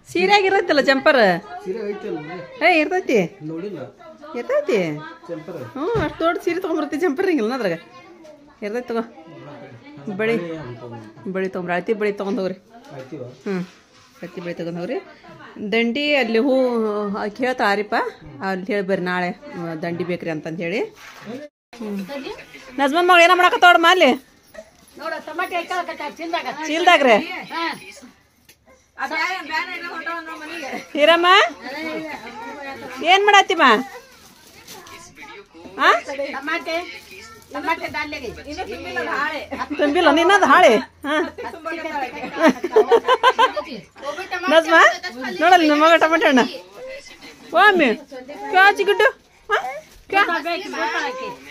ಸೀರೆಯಾಗ ಇರತ್ತಲ್ಲ ಜಂಪರ್ ಇರ್ತೈತಿ ನೋಡಿಲ್ಲ ಇರ್ತೈತಿ ಜಂಪರ್ ಹ್ಞೂ ಅಷ್ಟು ದೊಡ್ಡ ಸೀರೆ ತೊಗೊಂಬರ್ತಿ ಜಂಪರ್ ಹಿಂಗಿಲ್ಲ ಅದ್ರಾಗ ಇರ್ತೈತಿ ತಗೋ ಬಳಿ ತೊಗೊಂಬ್ರ ಅಳತಿ ಬಳಿ ತೊಗೊಂಡವ್ರಿ ಅಳತಿ ಬಳಿ ತೊಗೊಂಡವ್ರಿ ದಂಡಿ ಅಲ್ಲಿ ಹೂ ಕೇಳ್ತಾರಿಪ್ಪ ಅಲ್ಲಿ ಹೇಳಿ ಬರ್ರಿ ನಾಳೆ ದಂಡಿ ಬೇಕ್ರಿ ಅಂತಂದು ಹೇಳಿ ನಜ್ಮನ್ ಮಗಳು ಏನೋ ಮಾಡಕತ್ತೋಡಮ್ಮ ಅಲ್ಲಿ ಚೀಲ್ದಾಗ್ರೆ ಹೀರಮ್ಮ ಏನ್ ಮಾಡತ್ತಿಮ್ಮ ತುಂಬಿಲ್ಲ ನಿನ್ನದು ಹಾಳೆ ನಜ್ಮ ನೋಡಲ್ಲ ನಿಮ್ಮ ಮಗ ಟೊಮೆಟೊ ಹಣ್ಣ ವಾಮಿ ಕ್ಯಾಚಿ ಗುಡ್ಡು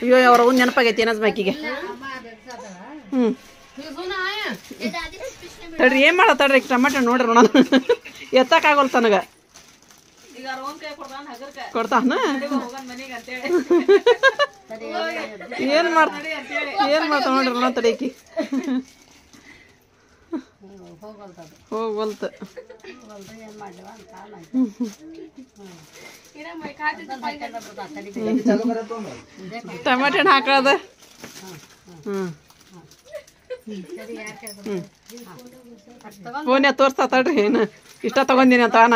ಅಯ್ಯೋ ಅವ್ರ ಒಂದು ನೆನಪಾಗೈತಿ ನಜ್ಮ ಆಕಿಗೆ ತಡ್ರಿ ಏನ್ ಮಾಡತ್ತಡ್ರಿ ಟೊಮೆಟೊ ನೋಡ್ರಿ ನೋಡ ಎತ್ತಕ್ಕಾಗಲ್ಲ ತನಗ ಕೊಡ್ತಾನ ಏನ್ ಮಾಡ್ತಾ ನೋಡ್ರಿ ನೋಡ ತಡಕಿ ಹೋಗಲ್ತ ಟೊಮೆಟೊ ಹಣ್ಣು ಹಾಕೋದ ಫೋನ್ಯಾಗ ತೋರ್ಸ್ತಾ ತಡ್ರಿ ಏನು ಇಷ್ಟ ತಗೊಂಡಿನಿ ಅಂತ ಆನ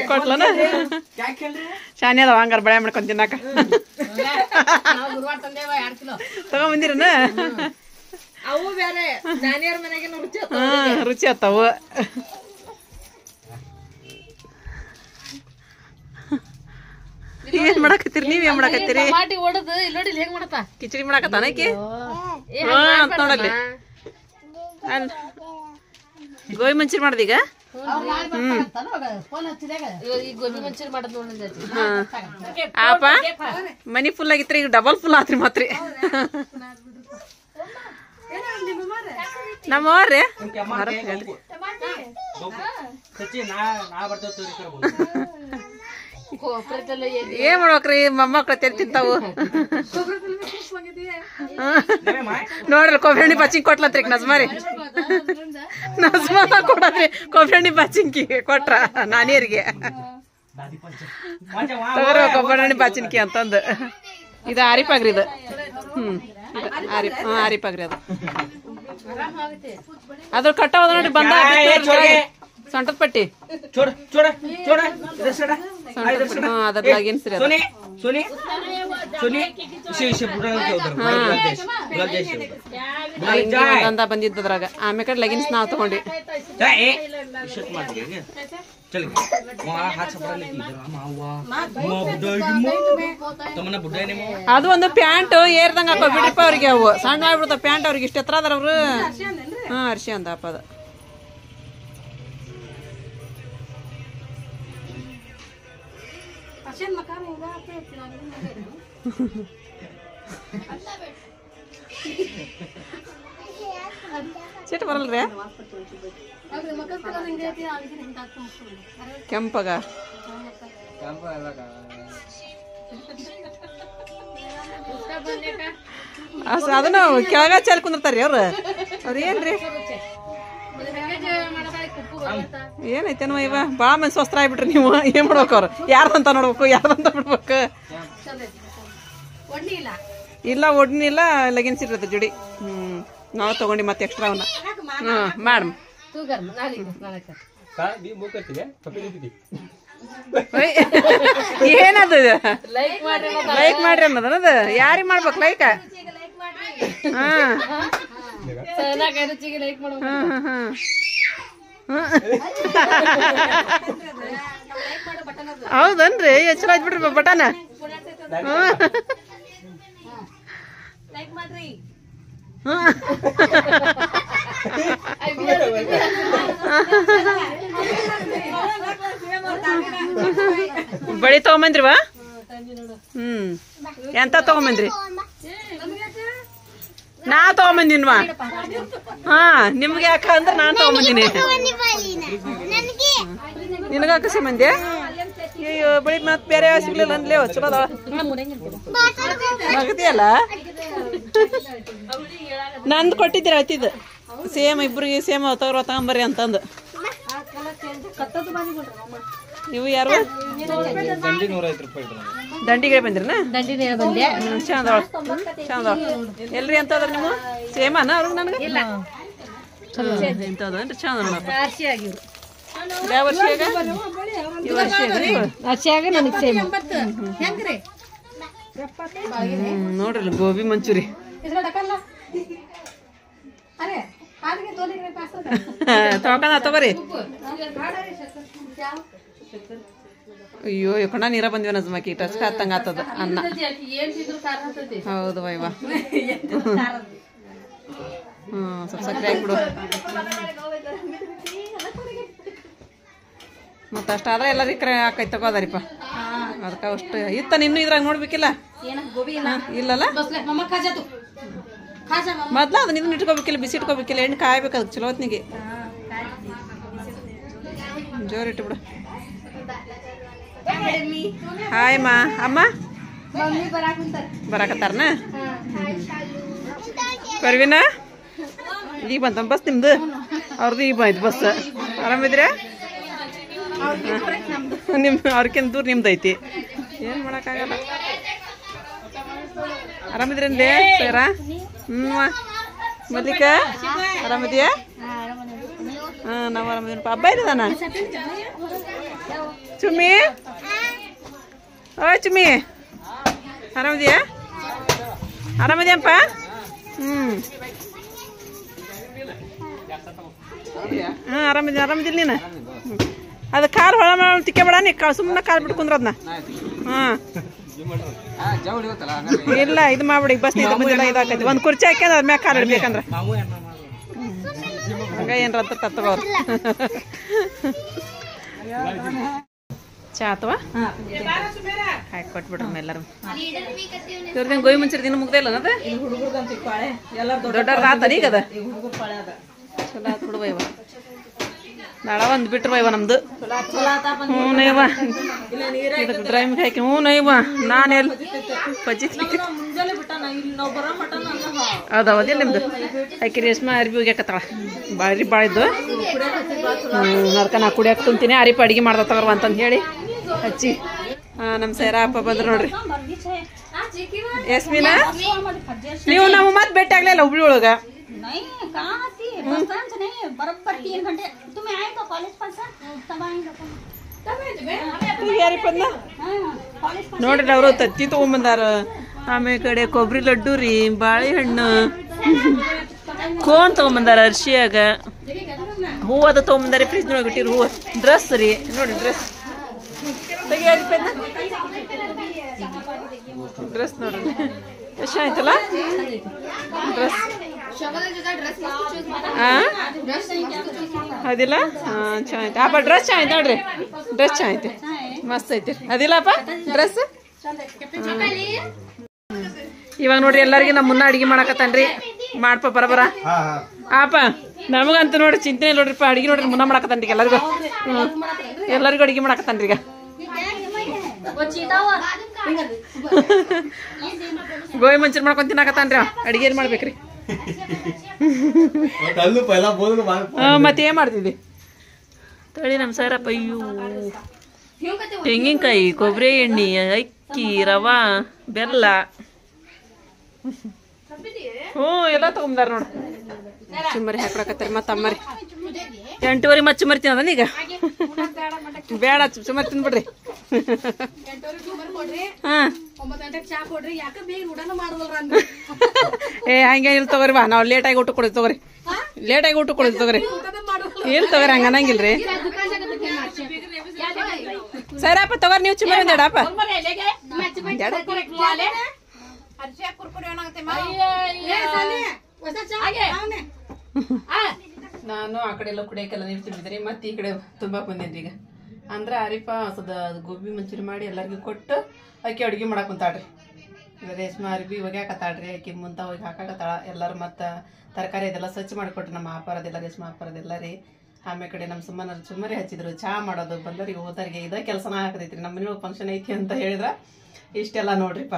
ಕೊಟ್ಲನ ಶಾನಿ ಅದಾವ ಹಂಗಾರ ಬಳೆ ಮಾಡ್ಕೊಂಡ್ ತಿನ್ನಾಕ ತಗೊಂಬಂದಿರನ ರುಚಿ ಆತಾವು ಏನ್ ಮಾಡಕತ್ತೀರಿ ನೀವ್ ಏನ್ ಮಾಡಕತ್ತೀರಿ ಕಿಚಡಿ ಮಾಡಕತ್ತಾನ ಆಕಿ ಅಂತ ನೋಡಲ್ಲಿ ಗೋಬಿ ಮಂಚೂರಿ ಮಾಡ್ದೀಗ ಆಪ ಮನಿ ಫುಲ್ ಆಗಿತ್ರಿ ಈಗ ಡಬಲ್ ಫುಲ್ ಆತ್ರಿ ಮತ್ರಿ ನಮ್ಮವ್ರಿ ಏನ್ ಮಾಡ್ಬೇಕ್ರಿ ಮೊಮ್ಮಕ್ಳ ತಿಂತಾವು ನೋಡ್ರಿ ಕೊಬ್ಬರಿ ಬಚ್ಚಿಂಗ್ ಕೊಟ್ಲತ್ರಿ ನಜ್ಮಾರಿ ನಜ್ಮಾನ ಕೊಡದ್ರಿ ಕೊಬ್ಬರಿ ಬಚ್ಚಿಂಕಿ ಕೊಟ್ರ ನಾನಿಯರಿಗೆ ತಗೋರ ಕೊಬ್ಬರಿ ಬಾಚಿನ್ಕಿ ಅಂತಂದು ಇದು ಆರಿಪಾಗ್ರಿ ಇದು ಆರಿಪಾಗ್ರಿ ಅದು ಅದ್ರ ಕಟ್ಟೋದ ನೋಡಿ ಬಂದ ಸೊಂಟದ ಪಟ್ಟಿ ಅದ್ರದಾಗ ಏನ್ಸ್ರಿ ದಂದ ಬಂದಿದ್ದದ್ರಾಗ ಆಮೇಲೆ ಕಡೆ ಲಗಿನ್ಸ್ ನಾವ್ ತಗೊಂಡಿ ಅದು ಒಂದು ಪ್ಯಾಂಟ್ ಏರ್ದಂಗ ಹಾಕೋ ಬಿಡ್ರಿಪ್ಪ ಅವ್ರಿಗೆ ಅವು ಸಣ್ಣ ಆಗ್ಬಿಡ್ತಾವ ಪ್ಯಾಂಟ್ ಅವ್ರಿಗೆ ಇಷ್ಟ ಎತ್ತರ ಅದಾರ ಅವ್ರು ಅರ್ಶಿ ಅಂತ ಅಪ್ಪ ಅದು ಸಿಟ್ಟು ಬರಲ್ರಿ ಕೆಂಪಗ ಅದನ್ನ ಕೆಳಗ ಚೆಲ್ ಕುಂದಿರ್ತಾರ್ರಿ ಅವ್ರ ಏನ್ರಿ ಏನೈತೇನೋ ಇವ ಬಾಳ ಮಂದಿ ಸ್ವಸ್ತ್ರ ಆಗ್ಬಿಟ್ರಿ ನೀವು ಏನ್ ಮಾಡ್ಬೇಕು ಅವ್ರು ಯಾರ್ದಂತ ನೋಡ್ಬೇಕು ಯಾರ್ದಂತ ಬಿಡ್ಬೇಕು ಇಲ್ಲ ಒಡ್ನಿಲ್ಲ ಲಗಿನ್ಸ್ ಇರ್ತದೆ ಜುಡಿ ನಾವು ತಗೊಂಡಿ ಮತ್ತೆ ಎಕ್ಸ್ಟ್ರಾ ಅವನ್ನ ಮಾಡಮ್ ಏನದು ಲೈಕ್ ಮಾಡ್ರಿ ಅನ್ನೋದನ್ನದು ಯಾರಿಗ್ ಮಾಡ್ಬೇಕು ಲೈಕ್ ಹೌದನ್ರಿ ಚಲೋ ಆಯ್ತು ಬಿಡ್ರಿ ಬಟನ್ ಬಳಿ ನಾ ತಗೊಂಬಂದಿನ್ವಾ. ಹಾ ನಿಮ್ಗೆ ಯಾಕ ಅಂದ್ರೆ ನಾನ್ ತಗೊಂಬಂದಿನಿ. ನಿನಗ ಕಸಿ ಮಂದಿ ಅಯ್ಯೋ ಬಳಿ ಮತ್ ಬೇರೆ ಸಿಗ್ಲಿಲ್ಲ ಅಂದ್ಲೇ ಚಲೋ ಅದಾವ ನಗದಿಯಲ್ಲ. ನಂದು ಕೊಟ್ಟಿದ್ದೀರ ಆಯ್ತಿದ್ದು ಸೇಮ್ ಇಬ್ರಿಗೆ ಸೇಮ್ ತಗೊಂಬರ್ರಿ ಅಂತಂದು. ನೀವು ಯಾರು ದಂಡಿಗೆ ಬಂದ್ರನ? ಚಂದ ಚಂದ ಎಲ್ರಿ ಅಂತಂದ್ರ ನೀವು ಸೇಮನ ಅವ್ರಿಗೆ ನನಗೆ ಎಂತದೇನ್ರಿ ಚಂದ ನೋಡಪ್ಪ. ಯಾವ ವರ್ಷ ಈ ವರ್ಷ ನೋಡ್ರಿ ಗೋಬಿ ಮಂಚೂರಿ ತಗೋರಿ. ಅಯ್ಯೋ ಕಣ ನೀರ ಬಂದಿವ ನಜ್ಮಕಿ ಟಸ್ಕ ಹತ್ತಂಗ ಆತದ ಅನ್ನ. ಹೌದು ವೈವ ಸ್ವಲ್ಪ ಸಕ್ಕರೆ ಹಾಕ್ಬಿಡು. ಮತ್ತ ಅಷ್ಟಾದ್ರೆ ಎಲ್ಲರಿಗೆ ಹಾಕೈತಿ ತಗೋದಾರಿಪ್ಪ. ಅದಕ್ಕ ಅಷ್ಟು ಇತ್ತ ನಿನ್ನೂ ಇದ್ರಾಗ ನೋಡ್ಬೇಕಿಲ್ಲ ಇಲ್ಲಲ್ಲ. ಮೊದ್ಲ ಅದು ನಿನ್ನ ಇಟ್ಕೋಬೇಕಿಲ್ಲ, ಬಿಸಿ ಇಟ್ಕೋಬೇಕಿಲ್ಲ, ಎಣ್ಣೆ ಕಾಯ್ಬೇಕು ಅದಕ್ಕೆ ಚಲೋ ಹೊತ್ನಿಗೆ. ಜೋರು ಇಟ್ಟು ಬಿಡು. ಹಾಯ್ ಮಾ ಅಮ್ಮ ಬರಾಕತ್ತಾರನ? ಪರ್ವಿನ ಈಗ ಬಂತ ಬಸ್ ನಿಮ್ದು? ಅವ್ರದ್ದು ಈಗ ಬಂತು ಬಸ್. ಆರಾಮಿದ್ರೆ? ಅವ್ರಕ್ಕಿಂತ ದೂರ ನಿಮ್ದು ಐತಿ, ಏನು ಮಾಡೋಕ್ಕಾಗಲ್ಲ. ಆರಾಮಿದ್ರೇನ್ಲೇ ಸರ? ಮಲ್ಲಿಕ ಆರಾಮಿದ್ಯಾ? ಹಾಂ ನಾವು ಆರಾಮಿದ್ದೀನಪ್ಪ. ಹಬ್ಬ ಇದ್ದಾನ ಚುಮ್ಮಿ? ಓ ಚುಮ್ಮಿ ಆರಾಮಿದ್ಯಾ? ಆರಾಮಿದ್ಯಪ್ಪ? ಹಾಂ ಆರಾಮಿದ್ದೀನಿ. ಆರಾಮಿದ್ದಿಲ್ಲ ನೀನು? ಅದು ಕಾಲು ಹೊಳ ಮಾಡಿ ತಿಕ್ಕ ಬೇಡ ನೀ ಸುಮ್ಮನೆ ಕಾಲು ಬಿಟ್ಟು ಕುಂದ್ರದ್ನ. ಹಾಂ ಇಲ್ಲ ಇದು ಮಾಡ್ಬಿಡಿ ಬಸ್ ಇದಾಕೈತಿ. ಒಂದು ಕುರ್ಚಿ ಹಾಕ್ಯಂದ್ರೆ ಅದ್ರ ಮ್ಯಾಗ ಕಾಲು ಇಡ್ಬೇಕಂದ್ರೆ ಹಂಗ ಏನ್ರ ಅಂತ ತತ್ತಗೋರು. ಚಾ ಅಥವಾ ಹಾಕಿ ಕೊಟ್ಬಿಡ್ರಮ್ಮ ಎಲ್ಲರೂ. ಇವ್ರದೇನು ಗೋಯಿ ಮುಂಚೆ ದಿನ ಮುಗ್ದೇ ಇಲ್ಲ ಅನ್ನೋದು ದೊಡ್ಡವ್ರ ಆತ ಈಗ ಅದ ಚಲೋ ಆತ್ ಬಿಡುವ. ಇವ ನಾಳ ಒಂದು ಬಿಟ್ರು ಇವ ನಮ್ದು. ಹ್ಞೂ ನೈವ ಇದಕ್ಕೆ ಡ್ರೈವಿಂಗ್ ಹಾಕಿ. ಹ್ಞೂ ನೈವ ನಾನು ಎಲ್ಲಿ ಪಜ್ಜಿ ಅದಾವದಿಲ್ಲ ನಿಮ್ದು ಆಕಿ ರೇಷ್ಮೆ ಅರ್ಬಿ ಹೋಗ್ಯಾಕತ್ತಾಳ ಬಾರಿ ಬಾಳಿದ್ದು. ಅದಕ್ಕೆ ನಾ ಕುಡಿಯಾಕ ಕುಂತೀನಿ. ಅರಿಪ ಅಡಿಗೆ ಮಾಡ್ದ ತಗೋರ್ವ ಅಂತಂದು ಹೇಳಿ ಹಚ್ಚಿ. ನಮ್ಮ ಸೈರಪ್ಪ ಬಂದ್ರು ನೋಡ್ರಿ. ಯಸ್ಮಿನಾ ನೀವು ನಾವು ಮತ್ತೆ ಭೇಟಿ ಆಗ್ಲಿಲ್ಲ ಹುಬ್ಳಿ ಒಳಗ. ನೋಡ್ರಿ ಅವರು ತತ್ತಿ ತಗೊಂಬಂದಾರ. ಆಮೇಲೆ ಕಡೆ ಕೊಬ್ಬರಿ ಲಡ್ಡು ರೀ, ಬಾಳೆಹಣ್ಣು, ಕೋನ್ ತಗೊಂಬಂದಾರ, ಅರ್ಶಿಯಾಗ ಹೂವು ಅದು ತಗೊಂಬಂದಾರಿ. ಫ್ರಿಜ್ನೊಳಗೆ ಇಟ್ಟಿರು ಹೂವು. ಡ್ರೆಸ್ ರೀ ನೋಡ್ರಿ ಡ್ರೆಸ್ ಡ್ರೆಸ್ ನೋಡ್ರಿ ಎಷ್ಟು ಆಯ್ತಲ್ಲ ಡ್ರೆಸ್. ಅದಿಲ್ಲ ಚೆನ್ನಾಗೈತೆ ಅಪ್ಪ ಡ್ರೆಸ್ ಚೆನ್ನಾಗೈತೆ ನೋಡ್ರಿ. ಡ್ರೆಸ್ ಚೆನ್ನಾಗೈತೆ ಮಸ್ತ್ ಐತಿ ಅದಿಲ್ಲಪ್ಪ ಡ್ರೆಸ್. ಇವಾಗ ನೋಡ್ರಿ ಎಲ್ಲರಿಗೂ ನಮ್ಮ ಮುನ್ನ ಅಡಿಗೆ ಮಾಡಕತ್ತಾನ್ರಿ. ಮಾಡ್ಪ ಬರಬರ ಆಪ ನಮಗಂತೂ ನೋಡ್ರಿ ಚಿಂತೆ ನೋಡ್ರಿಪ್ಪ. ಅಡಿಗೆ ನೋಡ್ರಿ ಮುನ್ನ ಮಾಡಕತ್ತಾನ್ರಿ ಎಲ್ಲರಿಗೂ. ಎಲ್ಲರಿಗೂ ಅಡಿಗೆ ಮಾಡಕತ್ತಾನ್ರಿ ಈಗ. ಗೋಬಿ ಮಂಚೂರಿ ಮಾಡ್ಕೊಂಡ್ ತಿನ್ನಾಕತ್ತಾನ್ರಿ. ಅಡಿಗೆ ಏನ್ ಮಾಡ್ಬೇಕ್ರಿ? ಮತ್ತೇನ್ ಮಾಡ್ತಿದ್ವಿ ತಳಿ ನಮ್ಮ ಸರಪ್ಪ. ಅಯ್ಯೋ ತೆಂಗಿನಕಾಯಿ, ಕೊಬ್ಬರಿ ಎಣ್ಣೆ, ಅಕ್ಕಿ, ರವಾ, ಬೆಲ್ಲ, ಹ್ಞೂ ಎಲ್ಲ ತಗೊಂಬಾರ ನೋಡ್ರಿ. ಚುಮ್ಮರಿ ಹಾಕೊಳಕತ್ತಾರಿ. ಮತ್ತೆ ಅಮ್ಮರಿ 8:30 ಮತ್ತೆ ಚುಮ್ಮರಿ ತಿನ್ನೋದನ್ನ ಈಗ ಬೇಡ ಚುಮ್ಮರಿ ತಿನ್ಬಿಡ್ರಿ. ಹಾಂ ಏ ಹಂಗೇನಿಲ್ಲ ತಗೋರಿ. ಬಾ ನಾವು ಲೇಟಾಗಿ ಊಟ ಕೊಡ್ತೀವಿ ತಗೋರಿ. ಲೇಟಾಗಿ ಊಟ ಕೊಡ್ತೀವಿ ತಗೋರಿ. ಏನು ತಗೋರಿ ಹಂಗ ಅನ್ನಂಗಿಲ್ರಿ. ಸರಪ್ಪ ತಗೋರಿ ನೀವು ಚುಮ್ಮರಿ ಒಂದೇಡಪ್ಪ. ನಾನು ಆ ಕಡೆ ಎಲ್ಲ ಕುಡಿಯೋಕೆಲ್ಲ ನೀರು ತುಂಬಿದ್ರಿ. ಮತ್ತೆ ಈ ಕಡೆ ತುಂಬಾ ಬಂದೇನ್ರಿ ಈಗ. ಅಂದ್ರೆ ಅರಿಪ ಗೋಬಿ ಮಂಚೂರಿ ಮಾಡಿ ಎಲ್ಲರಿಗೂ ಕೊಟ್ಟು ಅಕ್ಕಿ ಅಡುಗೆ ಮಾಡಕ್ ಕುಂತಾಳ್ರಿ. ರೇಷ್ಮೆ ಅರ್ಬಿ ಒಗ್ಯಾಕತ್ತಾಳ್ರಿ ಆಕಿ ಮುಂತ ಹೋಗಿ ಹಾಕಾಕತ್ತಾಳ. ಎಲ್ಲರೂ ಮತ್ತು ತರಕಾರಿ ಅದೆಲ್ಲ ಸ್ವಚ್ಛ ಮಾಡಿಕೊಟ್ರಿ ನಮ್ಮ ಆಪಾರದೆಲ್ಲ ರೇಷ್ಮೆ ಆಪಾರದೆಲ್ಲ ರೀ. ಆಮೇಲೆ ಕಡೆ ನಮ್ಮ ಸುಮ್ಮನೆ ಹಚ್ಚಿದ್ರು ಚಹಾ ಮಾಡೋದು ಬಂದವರಿಗೆ ಹೋದರಿಗೆ ಇದೇ ಕೆಲಸನ ಹಾಕತೈತ್ರಿ. ನಮ್ಮ ಮನೆಯೊಳಗೆ ಫಂಕ್ಷನ್ ಐತಿ ಅಂತ ಹೇಳಿದ್ರೆ ಇಷ್ಟೆಲ್ಲ ನೋಡ್ರಿಪ್ಪ.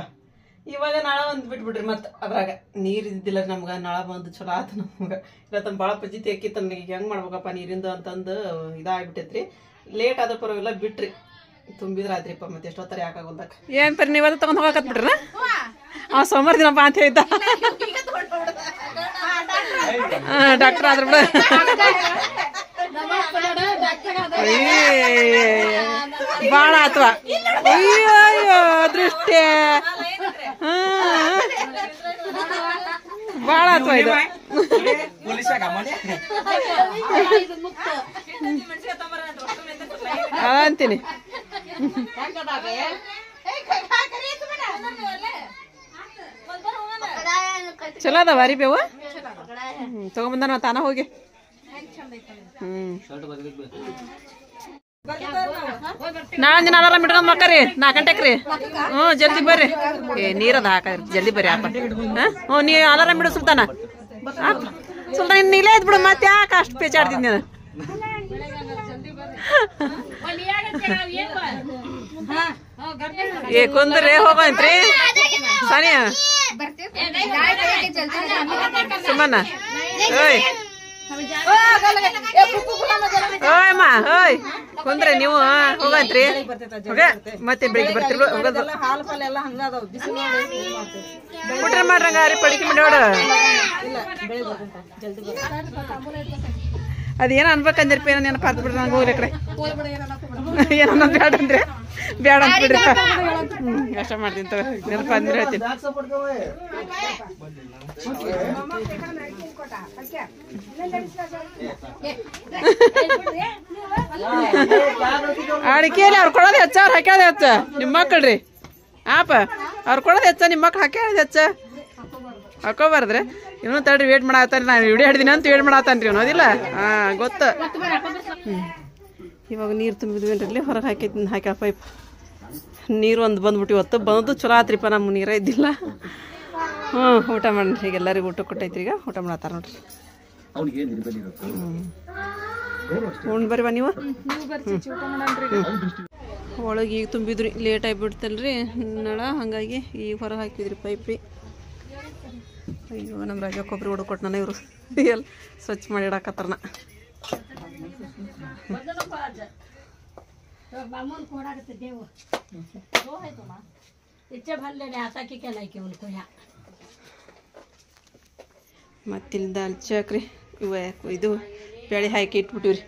ಇವಾಗ ನಾಳ ಒಂದು ಬಿಟ್ಬಿಡ್ರಿ ಮತ್ತು ಅದ್ರಾಗ ನೀರು ಇದ್ದಿಲ್ಲ ನಮ್ಗೆ. ನಾಳ ಬಂದು ಚಲೋ ಆತು ನಮ್ಗೆ. ಇವತ್ತು ಭಾಳ ಪಜಿತಿ ಹಾಕಿತ್ತು ನನಗೆ, ಹೆಂಗೆ ಮಾಡ್ಬೇಕಪ್ಪ ನೀರಿಂದು ಅಂತಂದು ಇದಾಗ್ಬಿಟ್ಟೈತ್ರಿ. ಲೇಟ್ ಆದ ಪರವಾಗಿಲ್ಲ ಬಿಟ್ರಿ, ತುಂಬಿದ್ರೆ ಆದ್ರಿಪ್ಪ. ಮತ್ತೆ ಎಷ್ಟೊತ್ತರ ಯಾಕಾಗೋಲ್ದಾಗ ಏನು ಪರಿ ನೀವದು ತೊಗೊಂಡು ಹೋಗಕತ್ಬಿಟ್ರ ಅವ ಸೋಮವಾರ ದಿನಪ್ಪ ಅಂತ ಹೇಳಿದ್ದ. ಡಾಕ್ಟರ್ ಆದ್ರ ಬಿಡ. ಭಾಳ ಆತ್ವ. ಅಯ್ಯೋ ಅಯ್ಯೋ ದೃಷ್ಟಿ ಭಾಳ ಆತ್ವ ಇದು ಅಂತೀನಿ. ಚಲೋ ಅದಾವ ಅರಿ ಬೇವು ತಗೊಂಬಂದ ನಾವು ತಾನ ಹೋಗಿ. ನಾಳೆ ದಿನ ಅಲಾರಾಮ್ ಇಟ್ಕೊಂಡ್ ಮಕ್ಕರಿ 4 ಗಂಟೆಗೆ ರೀ. ಜಲ್ದಿ ಬರ್ರಿ. ನೀರದ ಹಾಕರಿ ಜಲ್ದಿ ಬರ್ರಿ ಆಪ. ನೀ ಅಲಾರಾಮ್ ಇಡು ಸುಲ್ತಾನ. ಸುಲ್ತಾನ ನೀಲೇ ಇದ್ ಬಿಡು, ಮತ್ತೆ ಯಾಕೆ ಅಷ್ಟು ಪೇಚಾಡ್ತೀನಿ ನಾನು. ಕುಂದ್ರಿ ಹೋಗಂತ್ರಿ ಸಾನಿಯ ಸುಮ್ಮನ. ಓಯ್ ಓಯಮ್ಮ ಓಯ್ ಕುಂದ್ರಿ ನೀವು ಹೋಗಂತ್ರಿ. ಮತ್ತೆ ಬೆಳಿಗ್ಗೆ ಬರ್ತಿರ್ ಹೋಗೋದು ಊಟ ಮಾಡ್ರಂಗ ಅರಿ ಪಡಿಕೆ ಮಾಡಿ ನೋಡು. ಅದೇನೋ ಅನ್ಬೇಕಂದಿರಪ್ಪ, ಏನೋ ನೆನಪು ಹತ್ತು ಬಿಡ್ರಿ ನಂಗೆ ಹೋಗ್ಲಿ ಕಡೆ. ಏನೋ ಬ್ಯಾಡ ಅಂದ್ರೆ ಬ್ಯಾಡ ಅಂತ ಬಿಡ್ರಿ. ಕಷ್ಟ ಮಾಡ್ತೀನಿ ತಗೋ, ನೆನಪು ಅಂದ್ರೆ ಹೇಳ್ತೀನಿ. ಅಡಿಕೆಯಲ್ಲಿ ಅವ್ರು ಕೊಡೋದು ಹೆಚ್ಚ, ಅವ್ರು ಹಾಕ್ಯೋದು ಹೆಚ್ಚ. ನಿಮ್ಮ ಮಕ್ಕಳ್ರಿ ಆಪ ಅವ್ರು ಕೊಡೋದು ಹೆಚ್ಚ, ನಿಮ್ಮ ಮಕ್ಳು ಹಾಕ್ಯೋದು ಹೆಚ್ಚ. ಹಾಕೋಬಾರ್ದ್ರೆ ಇವನು ತಡ್ರಿ ವೇಟ್ ಮಾಡತ್ತಾನ. ನಾನು ವಿಡಿಯೋ ಹಿಡ್ದಿನ ಅಂತ ವೇಟ್ ಮಾಡತ್ತಾನ್ರಿ ಇವನು. ಅದಿಲ್ಲ ಗೊತ್ತು. ಇವಾಗ ನೀರು ತುಂಬಿದ್ವೇನ್ರಿ, ಹೊರಗೆ ಹಾಕ್ಯಾಳ ಪೈಪ್. ನೀರು ಒಂದು ಬಂದ್ಬಿಟ್ಟು ಇವತ್ತು ಬಂದು ಚಲೋ ಆತ್ರಿಪ್ಪ. ನಮ್ಮ ನೀರೇ ಇದ್ದಿಲ್ಲ. ಊಟ ಮಾಡಿ ಈಗ ಎಲ್ಲರಿಗೂ ಊಟ ಕೊಟ್ಟೈತ್ರಿ. ಈಗ ಊಟ ಮಾಡತ್ತಾರ ನೋಡ್ರಿ. ಉಂಡು ಬರ್ರಿ ಬಾ ನೀವು. ಒಳಗೆ ಈಗ ತುಂಬಿದ್ರಿ, ಲೇಟ್ ಆಗಿಬಿಡ್ತಲ್ರಿ ನಳ, ಹಾಗಾಗಿ ಈಗ ಹೊರಗೆ ಹಾಕಿದ್ರಿ ಪೈಪ್ ರೀ. ಅಯ್ಯೋ ನಮ್ಮ ರಾಜ ಕೊಬ್ಬರಿ ಹೊಡ್ಕೊಟ್ಟು ನಾನು ಇವರು ಎಲ್ಲ ಸ್ವಚ್ಛ ಮಾಡಿ ಇಡಾಕತ್ತಾರನ. ಮತ್ತಿಲ್ಲಿ ದಾಲ್ ಚಕ್ರಿ ಇದು ಬೇಳೆ ಹಾಕಿ ಇಟ್ಬಿಟ್ಟಿವ್ರಿ.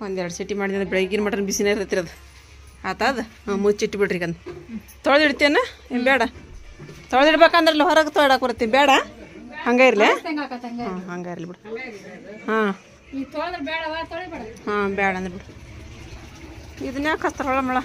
1-2 ಸೀಟಿ ಮಾಡಿದ್ರೆ ಬೆಳಗಿನ ಮಟನ್ ಬಿಸಿನೇ ಇರ್ತೈತಿ ಅದು. ಆತದ ಮುಚ್ಚಿಟ್ಬಿಡ್ರಿ. ಕಂದು ತೊಳೆದಿಡ್ತೇನ ಏನು ಬೇಡ? ತೊಳೆದಿಡ್ಬೇಕಂದ್ರಲ್ಲ ಹೊರಗೆ ತೊಳಕ್ಕೆ ಬರ್ತೀನಿ. ಬೇಡ ಹಂಗೆ ಇರಲಿ. ಹಂಗೆ ಇರಲಿ ಬಿಡು. ಹಾಂ ಬೇಡ ಅಂದ್ರೆ ಬಿಡು. ಇದನ್ನ ಯಾಕೆ ಹಸ್ತಾರ ಮಳ